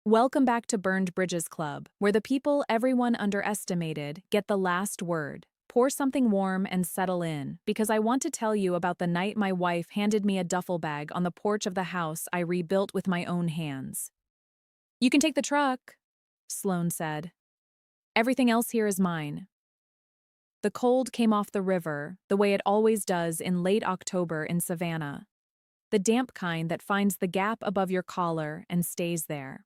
Welcome back to Burned Bridges Club, where the people everyone underestimated get the last word. Pour something warm and settle in, because I want to tell you about the night my wife handed me a duffel bag on the porch of the house I rebuilt with my own hands. "You can take the truck," Sloane said. "Everything else here is mine." The cold came off the river, the way it always does in late October in Savannah. The damp kind that finds the gap above your collar and stays there.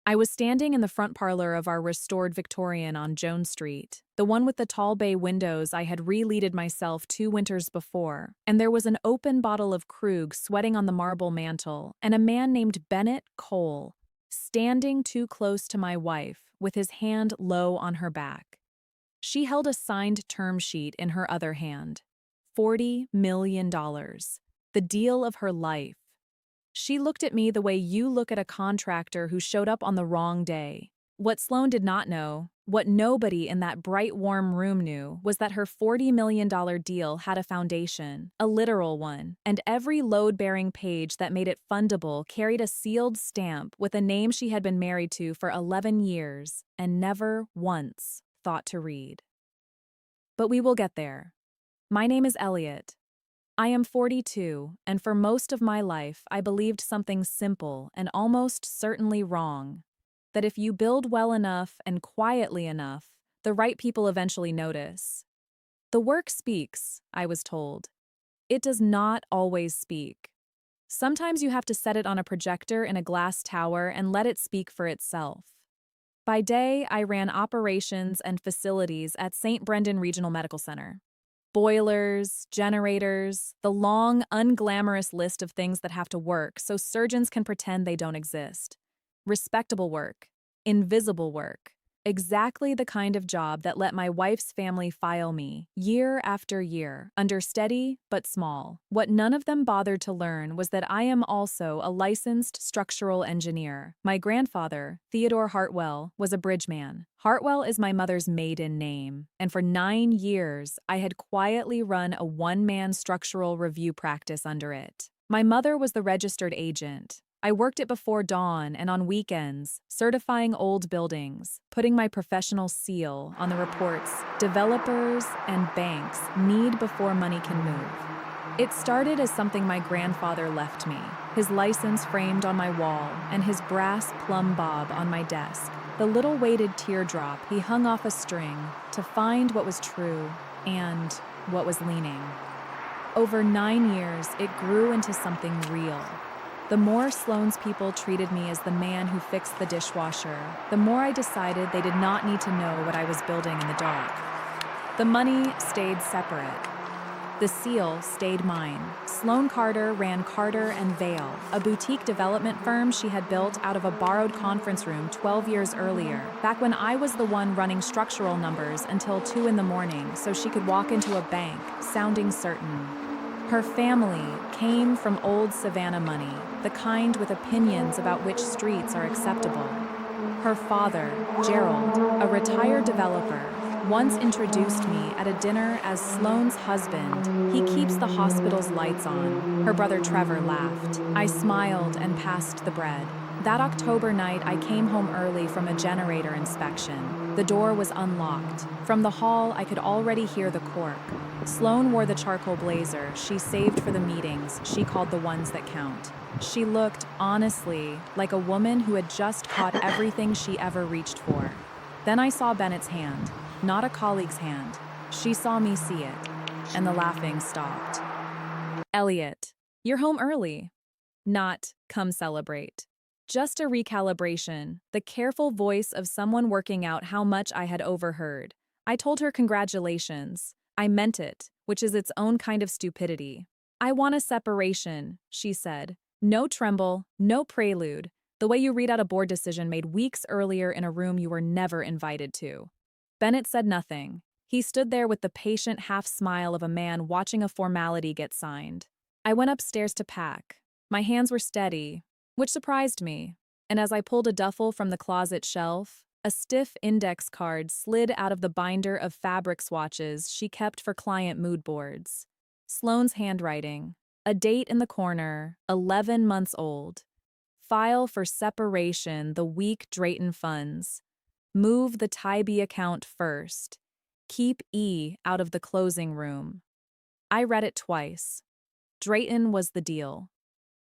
I was standing in the front parlor of our restored Victorian on Jones Street, the one with the tall bay windows I had re-leaded myself 2 winters before, and there was an open bottle of Krug sweating on the marble mantel, and a man named Bennett Cole, standing too close to my wife, with his hand low on her back. She held a signed term sheet in her other hand. $40 million. The deal of her life. She looked at me the way you look at a contractor who showed up on the wrong day. What Sloane did not know, what nobody in that bright, warm room knew, was that her $40 million deal had a foundation, a literal one, and every load-bearing page that made it fundable carried a sealed stamp with a name she had been married to for 11 years and never once thought to read. But we will get there. My name is Elliot. I am 42, and for most of my life I believed something simple and almost certainly wrong, that if you build well enough and quietly enough, the right people eventually notice. The work speaks, I was told. It does not always speak. Sometimes you have to set it on a projector in a glass tower and let it speak for itself. By day, I ran operations and facilities at St. Brendan Regional Medical Center. Boilers, generators, the long, unglamorous list of things that have to work so surgeons can pretend they don't exist. Respectable work. Invisible work. Exactly the kind of job that let my wife's family file me, year after year, under steady but small. What none of them bothered to learn was that I am also a licensed structural engineer. My grandfather, Theodore Hartwell, was a bridgeman. Hartwell is my mother's maiden name, and for 9 years, I had quietly run a one-man structural review practice under it. My mother was the registered agent. I worked it before dawn and on weekends, certifying old buildings, putting my professional seal on the reports developers and banks need before money can move. It started as something my grandfather left me, his license framed on my wall and his brass plumb bob on my desk, the little weighted teardrop he hung off a string to find what was true and what was leaning. Over 9 years, it grew into something real. The more Sloane's people treated me as the man who fixed the dishwasher, the more I decided they did not need to know what I was building in the dark. The money stayed separate. The seal stayed mine. Sloane Carter ran Carter and Vale, a boutique development firm she had built out of a borrowed conference room 12 years earlier, back when I was the one running structural numbers until 2 in the morning so she could walk into a bank, sounding certain. Her family came from old Savannah money, the kind with opinions about which streets are acceptable. Her father, Gerald, a retired developer, once introduced me at a dinner as Sloane's husband. He keeps the hospital's lights on. Her brother Trevor laughed. I smiled and passed the bread. That October night, I came home early from a generator inspection. The door was unlocked. From the hall, I could already hear the cork. Sloane wore the charcoal blazer she saved for the meetings she called the ones that count. She looked, honestly, like a woman who had just caught everything she ever reached for. Then I saw Bennett's hand, not a colleague's hand. She saw me see it, and the laughing stopped. "Elliot, you're home early." Not, "Come celebrate." Just a recalibration, the careful voice of someone working out how much I had overheard. I told her congratulations. I meant it, which is its own kind of stupidity. "I want a separation," she said. No tremble, no prelude, the way you read out a board decision made weeks earlier in a room you were never invited to. Bennett said nothing. He stood there with the patient half-smile of a man watching a formality get signed. I went upstairs to pack. My hands were steady, which surprised me, and as I pulled a duffel from the closet shelf, a stiff index card slid out of the binder of fabric swatches she kept for client mood boards. Sloane's handwriting, a date in the corner, 11 months old. File for separation the weak Drayton funds. Move the Tybee account first. Keep E out of the closing room. I read it twice. Drayton was the deal.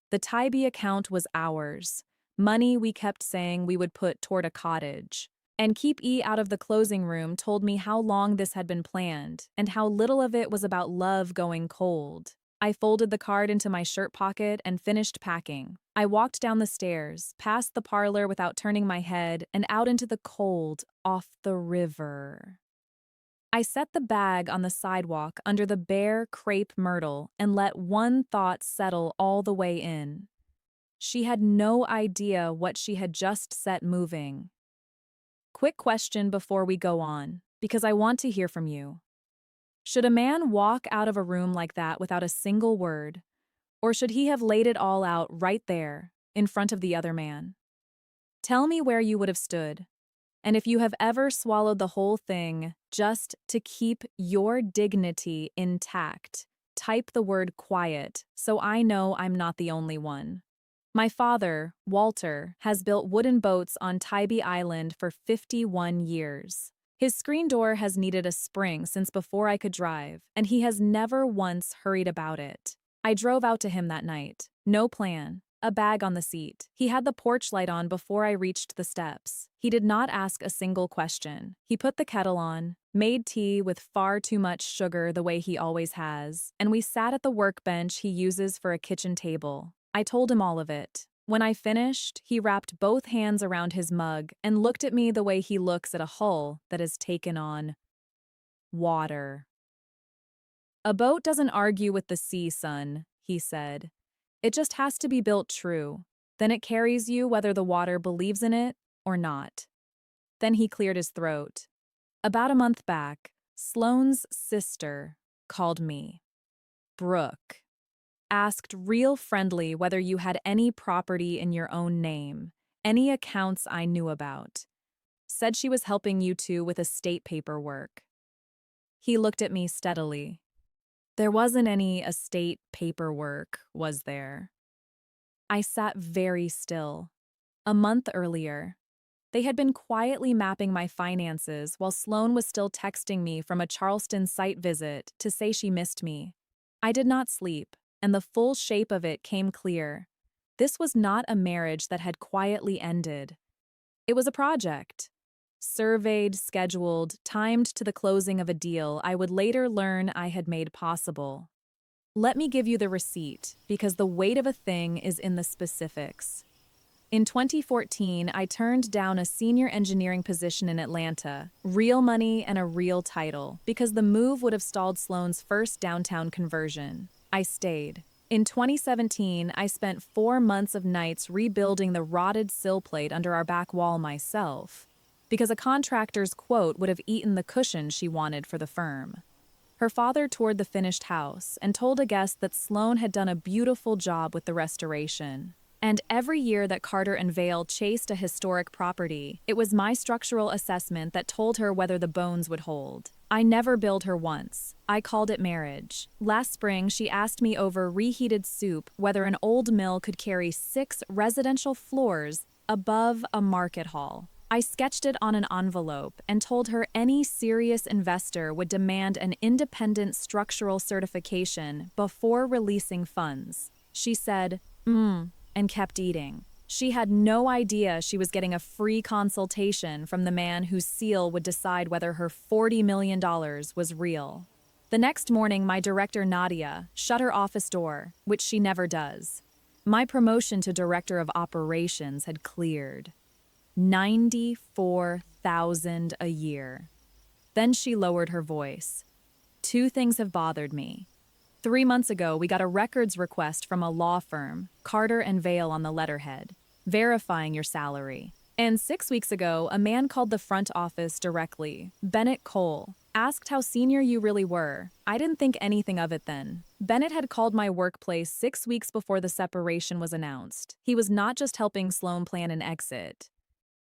The Tybee account was ours. Money we kept saying we would put toward a cottage. And keep E out of the closing room told me how long this had been planned, and how little of it was about love going cold. I folded the card into my shirt pocket and finished packing. I walked down the stairs, past the parlor without turning my head, and out into the cold, off the river. I set the bag on the sidewalk under the bare crepe myrtle and let one thought settle all the way in. She had no idea what she had just set moving. Quick question before we go on, because I want to hear from you. Should a man walk out of a room like that without a single word, or should he have laid it all out right there, in front of the other man? Tell me where you would have stood, and if you have ever swallowed the whole thing just to keep your dignity intact, type the word quiet so I know I'm not the only one. My father, Walter, has built wooden boats on Tybee Island for 51 years. His screen door has needed a spring since before I could drive, and he has never once hurried about it. I drove out to him that night. No plan. A bag on the seat. He had the porch light on before I reached the steps. He did not ask a single question. He put the kettle on, made tea with far too much sugar the way he always has, and we sat at the workbench he uses for a kitchen table. I told him all of it. When I finished, he wrapped both hands around his mug and looked at me the way he looks at a hull that has taken on water. A boat doesn't argue with the sea, son, he said. It just has to be built true. Then it carries you whether the water believes in it or not. Then he cleared his throat. About a month back, Sloane's sister called me. Brooke. Asked real friendly whether you had any property in your own name, any accounts I knew about. Said she was helping you two with estate paperwork. He looked at me steadily. There wasn't any estate paperwork, was there? I sat very still. A month earlier, they had been quietly mapping my finances while Sloane was still texting me from a Charleston site visit to say she missed me. I did not sleep, and the full shape of it came clear. This was not a marriage that had quietly ended. It was a project. Surveyed, scheduled, timed to the closing of a deal I would later learn I had made possible. Let me give you the receipt, because the weight of a thing is in the specifics. In 2014, I turned down a senior engineering position in Atlanta, real money and a real title, because the move would have stalled Sloane's first downtown conversion. I stayed. In 2017, I spent 4 months of nights rebuilding the rotted sill plate under our back wall myself, because a contractor's quote would have eaten the cushion she wanted for the firm. Her father toured the finished house and told a guest that Sloane had done a beautiful job with the restoration. And every year that Carter and Vale chased a historic property, it was my structural assessment that told her whether the bones would hold. I never billed her once. I called it marriage. Last spring, she asked me over reheated soup whether an old mill could carry 6 residential floors above a market hall. I sketched it on an envelope and told her any serious investor would demand an independent structural certification before releasing funds. She said, and kept eating. She had no idea she was getting a free consultation from the man whose seal would decide whether her $40 million was real. The next morning, my director, Nadia, shut her office door, which she never does. My promotion to director of operations had cleared. $94,000 a year. Then she lowered her voice. 2 things have bothered me. 3 months ago, we got a records request from a law firm, Carter and Vale on the letterhead, verifying your salary. And 6 weeks ago, a man called the front office directly, Bennett Cole, asked how senior you really were. I didn't think anything of it then. Bennett had called my workplace 6 weeks before the separation was announced. He was not just helping Sloane plan an exit.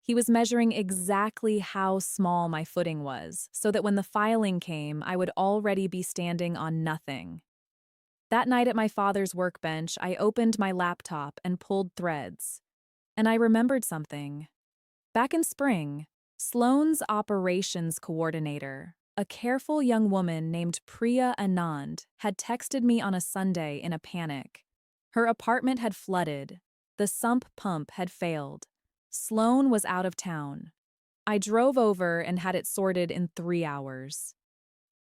He was measuring exactly how small my footing was, so that when the filing came, I would already be standing on nothing. That night at my father's workbench, I opened my laptop and pulled threads. and I remembered something. Back in spring, Sloane's operations coordinator, a careful young woman named Priya Anand, had texted me on a Sunday in a panic. Her apartment had flooded. The sump pump had failed. Sloane was out of town. I drove over and had it sorted in 3 hours.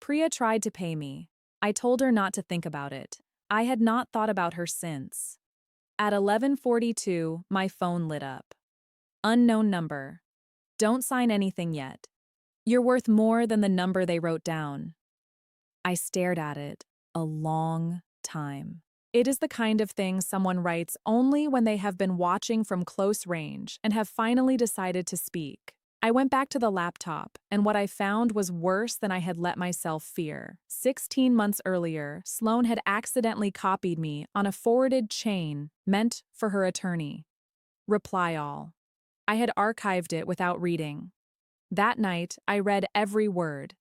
Priya tried to pay me. I told her not to think about it. I had not thought about her since. At 11:42, my phone lit up. Unknown number. Don't sign anything yet. You're worth more than the number they wrote down. I stared at it a long time. It is the kind of thing someone writes only when they have been watching from close range and have finally decided to speak. I went back to the laptop, and what I found was worse than I had let myself fear. 16 months earlier, Sloane had accidentally copied me on a forwarded chain meant for her attorney. Reply all. I had archived it without reading. That night, I read every word.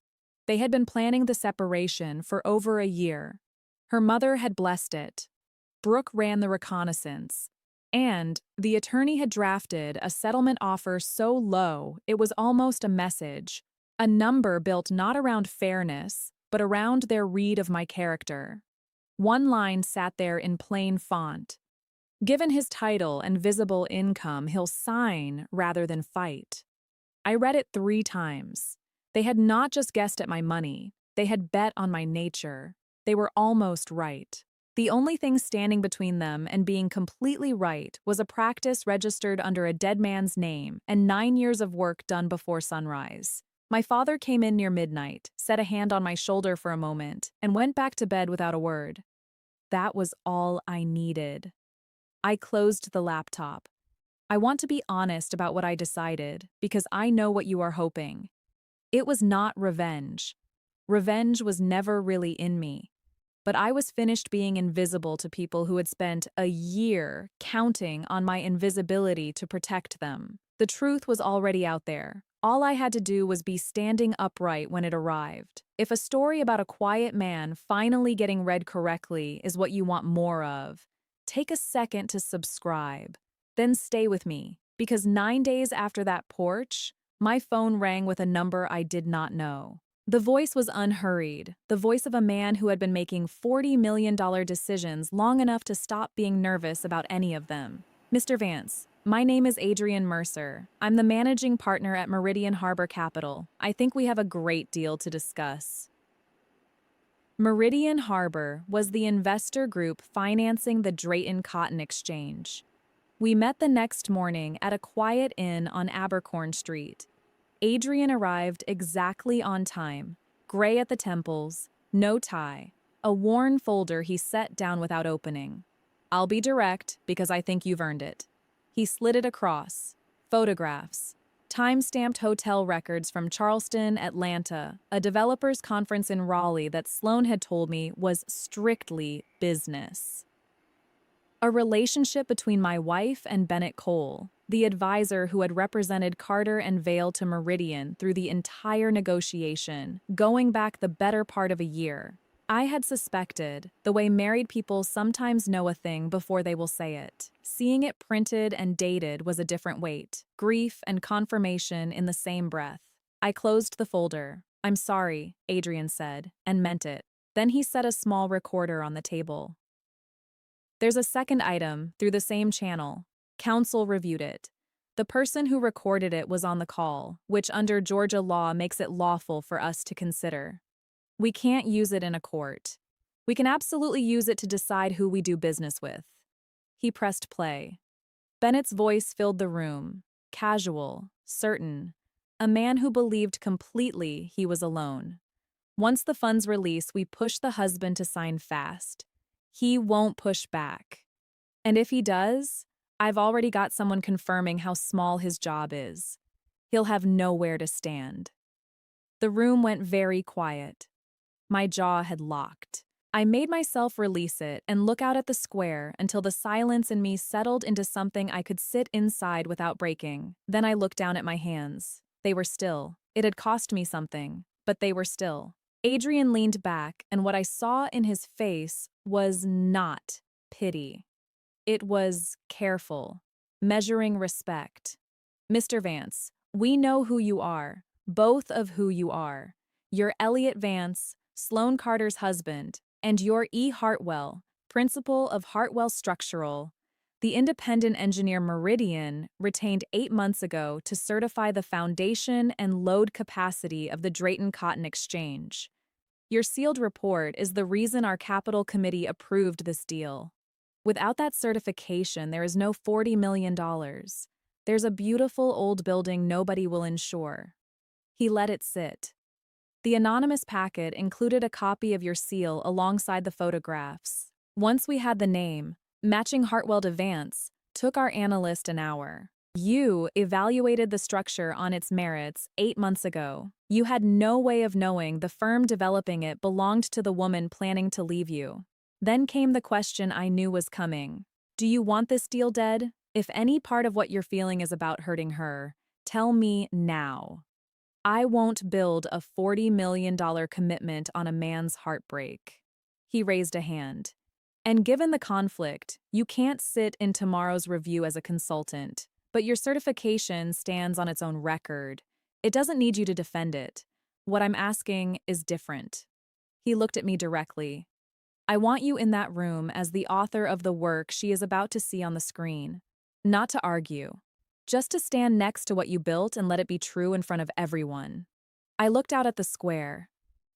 They had been planning the separation for over a year. Her mother had blessed it. Brooke ran the reconnaissance. And the attorney had drafted a settlement offer so low it was almost a message, a number built not around fairness, but around their read of my character. One line sat there in plain font. Given his title and visible income, he'll sign rather than fight. I read it 3 times. They had not just guessed at my money, they had bet on my nature. They were almost right. The only thing standing between them and being completely right was a practice registered under a dead man's name and 9 years of work done before sunrise. My father came in near midnight, set a hand on my shoulder for a moment, and went back to bed without a word. That was all I needed. I closed the laptop. I want to be honest about what I decided, because I know what you are hoping. It was not revenge. Revenge was never really in me. But I was finished being invisible to people who had spent a year counting on my invisibility to protect them. The truth was already out there. All I had to do was be standing upright when it arrived. If a story about a quiet man finally getting read correctly is what you want more of, take a second to subscribe. Then stay with me, because 9 days after that porch, my phone rang with a number I did not know. The voice was unhurried, the voice of a man who had been making $40 million decisions long enough to stop being nervous about any of them. Mr. Vance, my name is Adrian Mercer. I'm the managing partner at Meridian Harbor Capital. I think we have a great deal to discuss. Meridian Harbor was the investor group financing the Drayton Cotton Exchange. We met the next morning at a quiet inn on Abercorn Street. Adrian arrived exactly on time, gray at the temples, no tie, a worn folder he set down without opening. I'll be direct because I think you've earned it. He slid it across. Photographs. Time-stamped hotel records from Charleston, Atlanta, a developers conference in Raleigh that Sloane had told me was strictly business. A relationship between my wife and Bennett Cole, the advisor who had represented Carter and Vail to Meridian through the entire negotiation, going back the better part of a year. I had suspected, the way married people sometimes know a thing before they will say it. Seeing it printed and dated was a different weight, grief and confirmation in the same breath. I closed the folder. I'm sorry, Adrian said, and meant it. Then he set a small recorder on the table. There's a second item, through the same channel. Counsel reviewed it. The person who recorded it was on the call, which under Georgia law makes it lawful for us to consider. We can't use it in a court. We can absolutely use it to decide who we do business with. He pressed play. Bennett's voice filled the room, casual, certain, a man who believed completely he was alone. Once the funds release, we push the husband to sign fast. He won't push back. And if he does, I've already got someone confirming how small his job is. He'll have nowhere to stand. The room went very quiet. My jaw had locked. I made myself release it and look out at the square until the silence in me settled into something I could sit inside without breaking. Then I looked down at my hands. They were still. It had cost me something, but they were still. Adrian leaned back, and what I saw in his face was not pity. It was careful. Measuring respect. Mr. Vance, we know who you are, both of who you are. You're Elliot Vance, Sloane Carter's husband, and you're E. Hartwell, principal of Hartwell Structural. The independent engineer Meridian retained 8 months ago to certify the foundation and load capacity of the Drayton Cotton Exchange. Your sealed report is the reason our capital committee approved this deal. Without that certification, there is no $40 million. There's a beautiful old building nobody will insure. He let it sit. The anonymous packet included a copy of your seal alongside the photographs. Once we had the name, matching Hartwell to Vance, took our analyst an hour. You evaluated the structure on its merits 8 months ago. You had no way of knowing the firm developing it belonged to the woman planning to leave you. Then came the question I knew was coming. Do you want this deal dead? If any part of what you're feeling is about hurting her, tell me now. I won't build a $40 million commitment on a man's heartbreak. He raised a hand. And given the conflict, you can't sit in tomorrow's review as a consultant, but your certification stands on its own record. It doesn't need you to defend it. What I'm asking is different. He looked at me directly. I want you in that room as the author of the work she is about to see on the screen. Not to argue. Just to stand next to what you built and let it be true in front of everyone. I looked out at the square.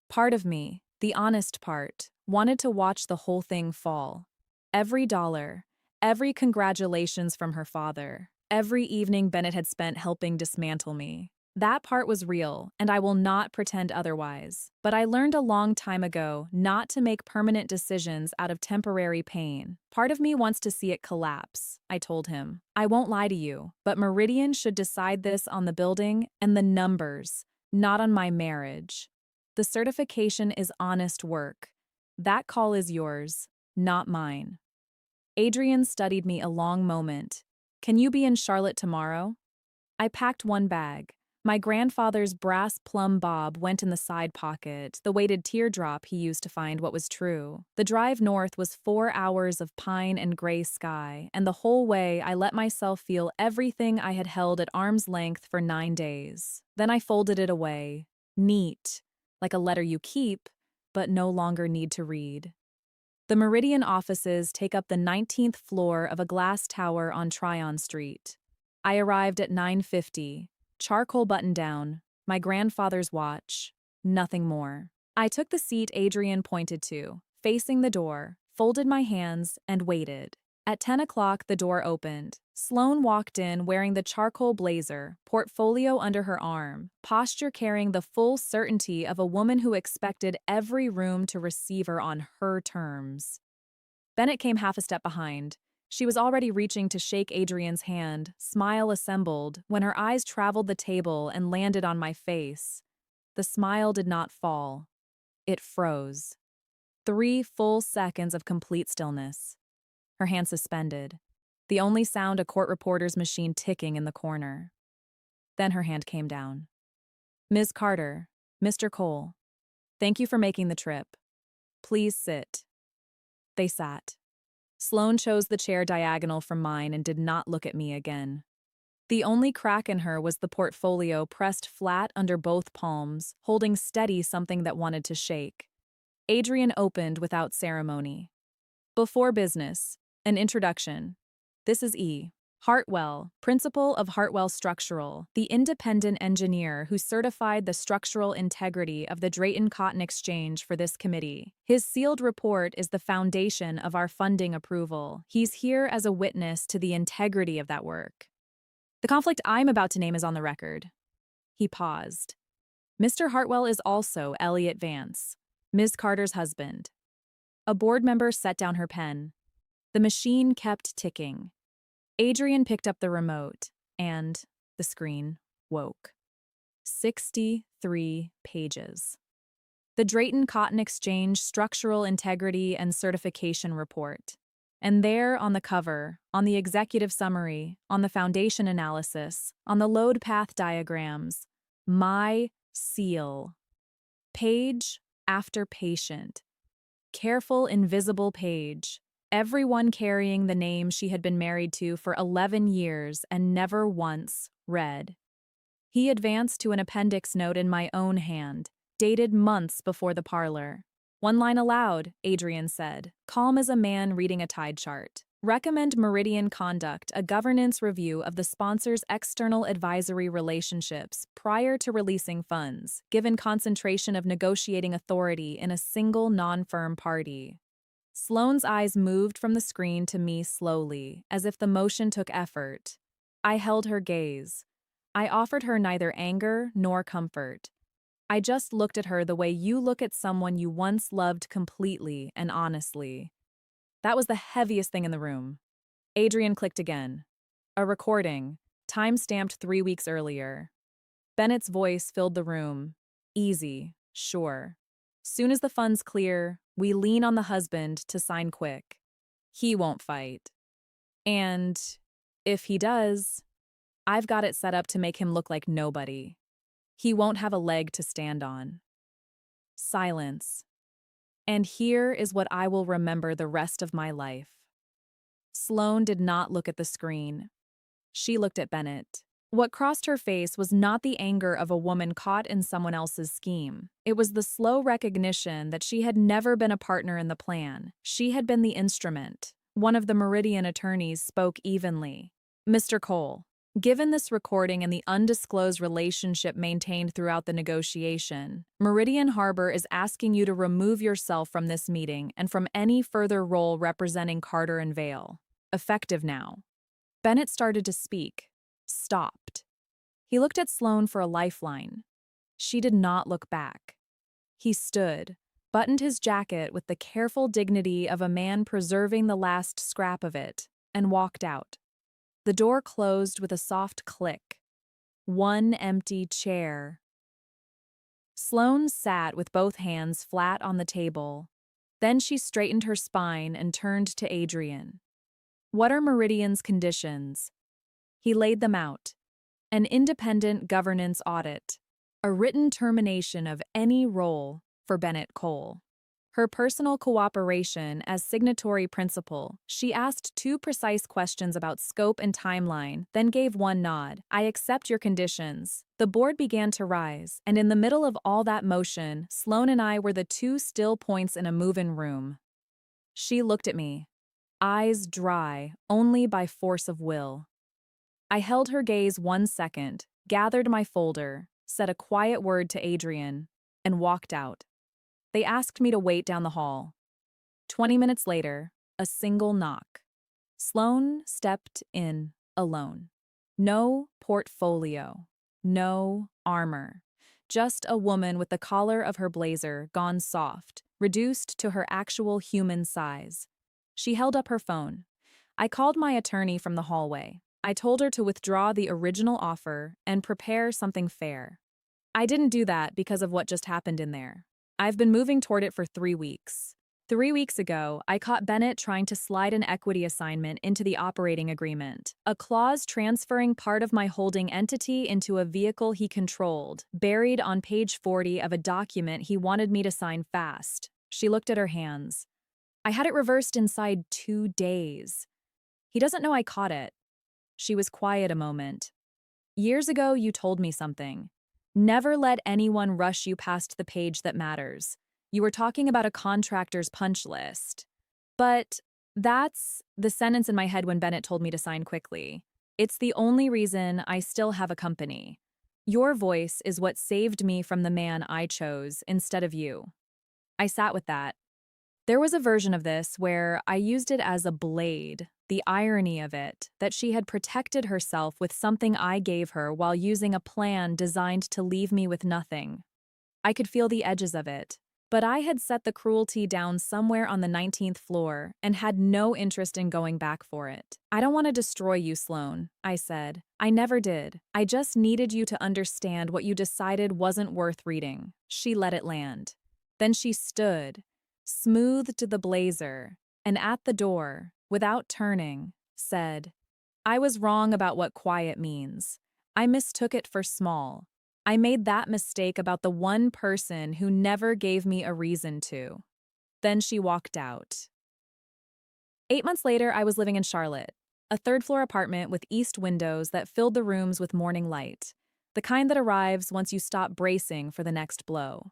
Part of me, the honest part, wanted to watch the whole thing fall. Every dollar, every congratulations from her father, every evening Bennett had spent helping dismantle me. That part was real, and I will not pretend otherwise. But I learned a long time ago not to make permanent decisions out of temporary pain. Part of me wants to see it collapse, I told him. I won't lie to you, but Meridian should decide this on the building and the numbers, not on my marriage. The certification is honest work. That call is yours, not mine. Adrian studied me a long moment. Can you be in Charlotte tomorrow? I packed one bag. My grandfather's brass plumb bob went in the side pocket, the weighted teardrop he used to find what was true. The drive north was 4 hours of pine and gray sky, and the whole way I let myself feel everything I had held at arm's length for 9 days. Then I folded it away, neat, like a letter you keep, but no longer need to read. The Meridian offices take up the 19th floor of a glass tower on Tryon Street. I arrived at 9:50. Charcoal button-down, my grandfather's watch, nothing more. I took the seat Adrian pointed to, facing the door, folded my hands, and waited. At 10 o'clock, the door opened. Sloane walked in wearing the charcoal blazer, portfolio under her arm, posture carrying the full certainty of a woman who expected every room to receive her on her terms. Bennett came half a step behind. She was already reaching to shake Adrian's hand, smile assembled, when her eyes traveled the table and landed on my face. The smile did not fall. It froze. 3 full seconds of complete stillness. Her hand suspended, the only sound a court reporter's machine ticking in the corner. Then her hand came down. Ms. Carter, Mr. Cole, thank you for making the trip. Please sit. They sat. Sloane chose the chair diagonal from mine and did not look at me again. The only crack in her was the portfolio pressed flat under both palms, holding steady something that wanted to shake. Adrian opened without ceremony. Before business, an introduction. This is E. Hartwell, principal of Hartwell Structural, the independent engineer who certified the structural integrity of the Drayton Cotton Exchange for this committee. His sealed report is the foundation of our funding approval. He's here as a witness to the integrity of that work. The conflict I'm about to name is on the record. He paused. Mr. Hartwell is also Elliot Vance, Ms. Carter's husband. A board member set down her pen. The machine kept ticking. Adrian picked up the remote, and the screen woke. 63 pages. The Drayton Cotton Exchange Structural Integrity and Certification Report. And there on the cover, on the executive summary, on the foundation analysis, on the load path diagrams, my seal. Page after patient. Careful, invisible page. everyone carrying the name she had been married to for 11 years and never once read. He advanced to an appendix note in my own hand, dated months before the parlor. "One line aloud," Adrian said, calm as a man reading a tide chart. "Recommend Meridian Conduct, a governance review of the sponsor's external advisory relationships prior to releasing funds, given concentration of negotiating authority in a single non-firm party." Sloane's eyes moved from the screen to me slowly, as if the motion took effort. I held her gaze. I offered her neither anger nor comfort. I just looked at her the way you look at someone you once loved completely and honestly. That was the heaviest thing in the room. Adrian clicked again. A recording, time-stamped 3 weeks earlier. Bennett's voice filled the room. "Easy, sure. Soon as the funds clear, we lean on the husband to sign quick. He won't fight. And if he does, I've got it set up to make him look like nobody. He won't have a leg to stand on." Silence. And here is what I will remember the rest of my life. Sloane did not look at the screen. She looked at Bennett. What crossed her face was not the anger of a woman caught in someone else's scheme. It was the slow recognition that she had never been a partner in the plan. She had been the instrument. One of the Meridian attorneys spoke evenly. "Mr. Cole, given this recording and the undisclosed relationship maintained throughout the negotiation, Meridian Harbor is asking you to remove yourself from this meeting and from any further role representing Carter and Vale. Effective now." Bennett started to speak. Stopped. He looked at Sloane for a lifeline. She did not look back. He stood, buttoned his jacket with the careful dignity of a man preserving the last scrap of it, and walked out. The door closed with a soft click. One empty chair. Sloane sat with both hands flat on the table. Then she straightened her spine and turned to Adrian. "What are Meridian's conditions?" He laid them out. An independent governance audit. A written termination of any role for Bennett Cole. Her personal cooperation as signatory principal. She asked 2 precise questions about scope and timeline, then gave one nod. "I accept your conditions." The board began to rise, and in the middle of all that motion, Sloane and I were the 2 still points in a move-in room. She looked at me, eyes dry only by force of will. I held her gaze 1 second, gathered my folder, said a quiet word to Adrian, and walked out. They asked me to wait down the hall. 20 minutes later, a single knock. Sloane stepped in alone. No portfolio, no armor. Just a woman with the collar of her blazer gone soft, reduced to her actual human size. She held up her phone. I called my attorney from the hallway. I told her to withdraw the original offer and prepare something fair. I didn't do that because of what just happened in there. I've been moving toward it for 3 weeks. 3 weeks ago, I caught Bennett trying to slide an equity assignment into the operating agreement, a clause transferring part of my holding entity into a vehicle he controlled, buried on page 40 of a document he wanted me to sign fast. She looked at her hands. I had it reversed inside 2 days. He doesn't know I caught it. She was quiet a moment. "Years ago, you told me something. Never let anyone rush you past the page that matters. You were talking about a contractor's punch list." But that's the sentence in my head when Bennett told me to sign quickly. It's the only reason I still have a company. Your voice is what saved me from the man I chose instead of you. I sat with that. There was a version of this where I used it as a blade, the irony of it, that she had protected herself with something I gave her while using a plan designed to leave me with nothing. I could feel the edges of it, but I had set the cruelty down somewhere on the 19th floor and had no interest in going back for it. "I don't want to destroy you, Sloane," I said. "I never did. I just needed you to understand what you decided wasn't worth reading." She let it land. Then she stood, smoothed the blazer, and at the door, without turning, said, "I was wrong about what quiet means. I mistook it for small. I made that mistake about the one person who never gave me a reason to." Then she walked out. 8 months later, I was living in Charlotte, a third-floor apartment with east windows that filled the rooms with morning light, the kind that arrives once you stop bracing for the next blow.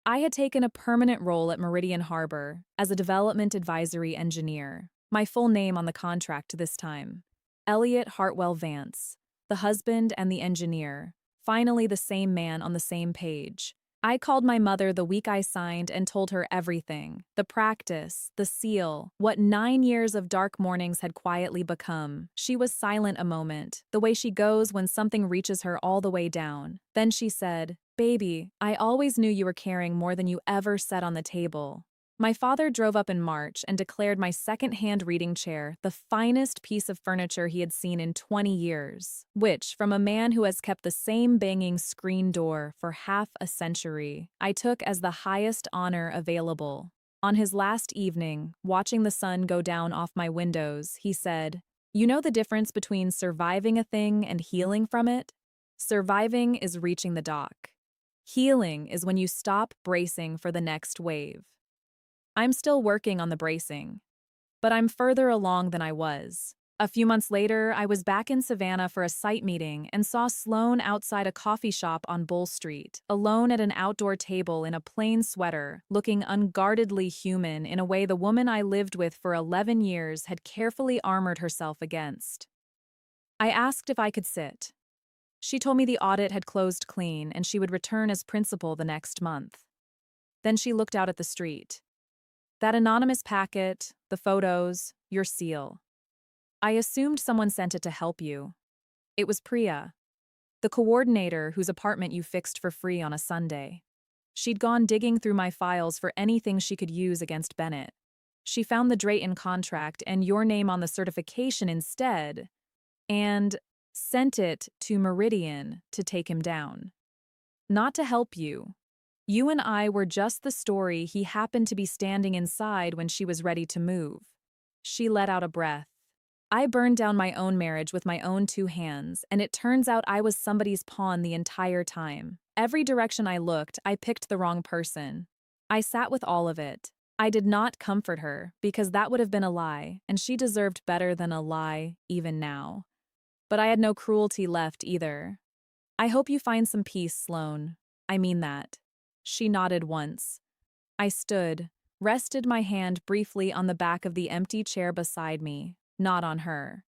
I had taken a permanent role at Meridian Harbor as a development advisory engineer, my full name on the contract this time. Elliot Hartwell Vance, the husband and the engineer, finally the same man on the same page. I called my mother the week I signed and told her everything, the practice, the seal, what 9 years of dark mornings had quietly become. She was silent a moment, the way she goes when something reaches her all the way down. Then she said, "Baby, I always knew you were carrying more than you ever set on the table." My father drove up in March and declared my second-hand reading chair the finest piece of furniture he had seen in 20 years, which, from a man who has kept the same banging screen door for half a century, I took as the highest honor available. On his last evening, watching the sun go down off my windows, he said, "You know the difference between surviving a thing and healing from it? Surviving is reaching the dock. Healing is when you stop bracing for the next wave." I'm still working on the bracing, but I'm further along than I was. A few months later, I was back in Savannah for a site meeting and saw Sloane outside a coffee shop on Bull Street, alone at an outdoor table in a plain sweater, looking unguardedly human in a way the woman I lived with for 11 years had carefully armored herself against. I asked if I could sit. She told me the audit had closed clean and she would return as principal the next month. Then she looked out at the street. That anonymous packet, the photos, your seal. I assumed someone sent it to help you. It was Priya, the coordinator whose apartment you fixed for free on a Sunday. She'd gone digging through my files for anything she could use against Bennett. She found the Drayton contract and your name on the certification instead, and sent it to Meridian to take him down. Not to help you. You and I were just the story he happened to be standing inside when she was ready to move. She let out a breath. I burned down my own marriage with my own 2 hands, and it turns out I was somebody's pawn the entire time. Every direction I looked, I picked the wrong person. I sat with all of it. I did not comfort her, because that would have been a lie, and she deserved better than a lie, even now. But I had no cruelty left either. I hope you find some peace, Sloane. I mean that. She nodded once. I stood, rested my hand briefly on the back of the empty chair beside me, not on her.